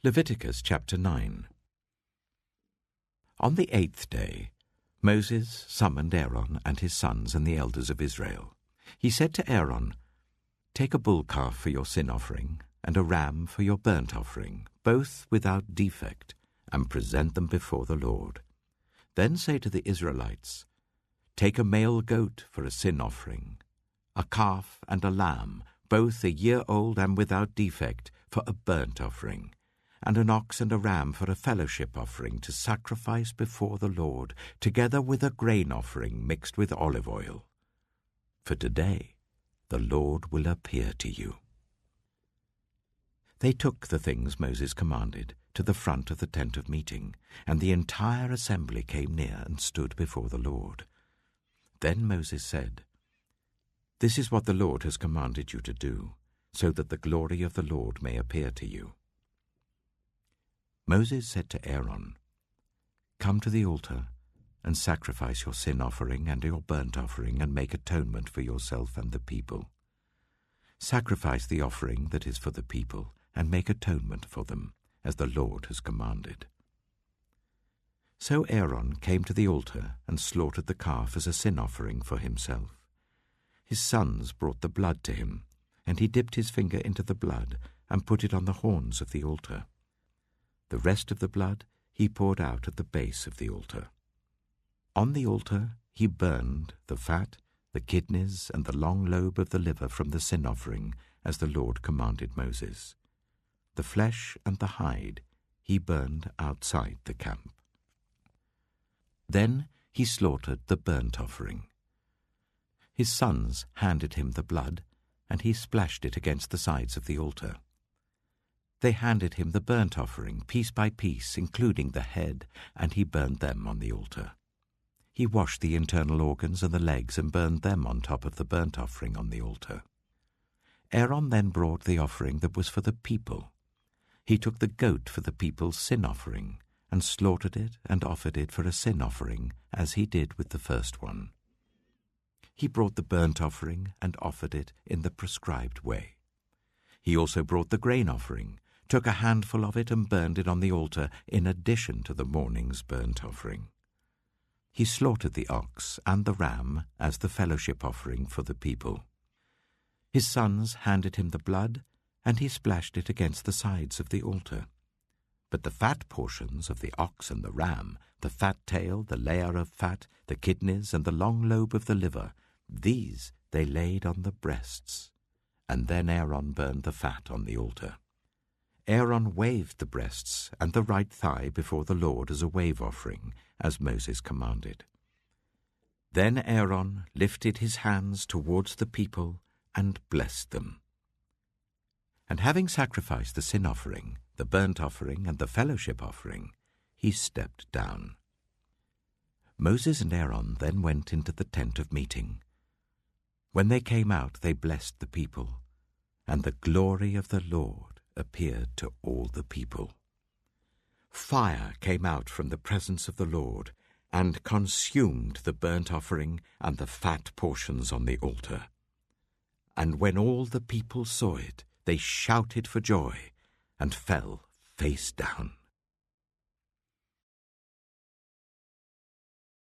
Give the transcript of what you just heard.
Leviticus chapter 9. On the 8th day, Moses summoned Aaron and his sons and the elders of Israel. He said to Aaron, "Take a bull calf for your sin offering and a ram for your burnt offering, both without defect, and present them before the Lord. Then say to the Israelites, Take a male goat for a sin offering, a calf and a lamb, both a year old and without defect, for a burnt offering, and an ox and a ram for a fellowship offering to sacrifice before the Lord, together with a grain offering mixed with olive oil. For today the Lord will appear to you." They took the things Moses commanded to the front of the tent of meeting, and the entire assembly came near and stood before the Lord. Then Moses said, "This is what the Lord has commanded you to do, so that the glory of the Lord may appear to you." Moses said to Aaron, "Come to the altar and sacrifice your sin offering and your burnt offering and make atonement for yourself and the people. Sacrifice the offering that is for the people and make atonement for them, as the Lord has commanded." So Aaron came to the altar and slaughtered the calf as a sin offering for himself. His sons brought the blood to him, and he dipped his finger into the blood and put it on the horns of the altar. The rest of the blood he poured out at the base of the altar. On the altar he burned the fat, the kidneys, and the long lobe of the liver from the sin offering, as the Lord commanded Moses. The flesh and the hide he burned outside the camp. Then he slaughtered the burnt offering. His sons handed him the blood, and he splashed it against the sides of the altar. They handed him the burnt offering, piece by piece, including the head, and he burned them on the altar. He washed the internal organs and the legs and burned them on top of the burnt offering on the altar. Aaron then brought the offering that was for the people. He took the goat for the people's sin offering, and slaughtered it and offered it for a sin offering, as he did with the first one. He brought the burnt offering and offered it in the prescribed way. He also brought the grain offering, took a handful of it and burned it on the altar in addition to the morning's burnt offering. He slaughtered the ox and the ram as the fellowship offering for the people. His sons handed him the blood, and he splashed it against the sides of the altar. But the fat portions of the ox and the ram, the fat tail, the layer of fat, the kidneys, and the long lobe of the liver, these they laid on the breasts. And then Aaron burned the fat on the altar. Aaron waved the breasts and the right thigh before the Lord as a wave offering, as Moses commanded. Then Aaron lifted his hands towards the people and blessed them. And having sacrificed the sin offering, the burnt offering, and the fellowship offering, he stepped down. Moses and Aaron then went into the tent of meeting. When they came out, they blessed the people, and the glory of the Lord appeared to all the people. Fire came out from the presence of the Lord and consumed the burnt offering and the fat portions on the altar. And when all the people saw it, they shouted for joy and fell face down.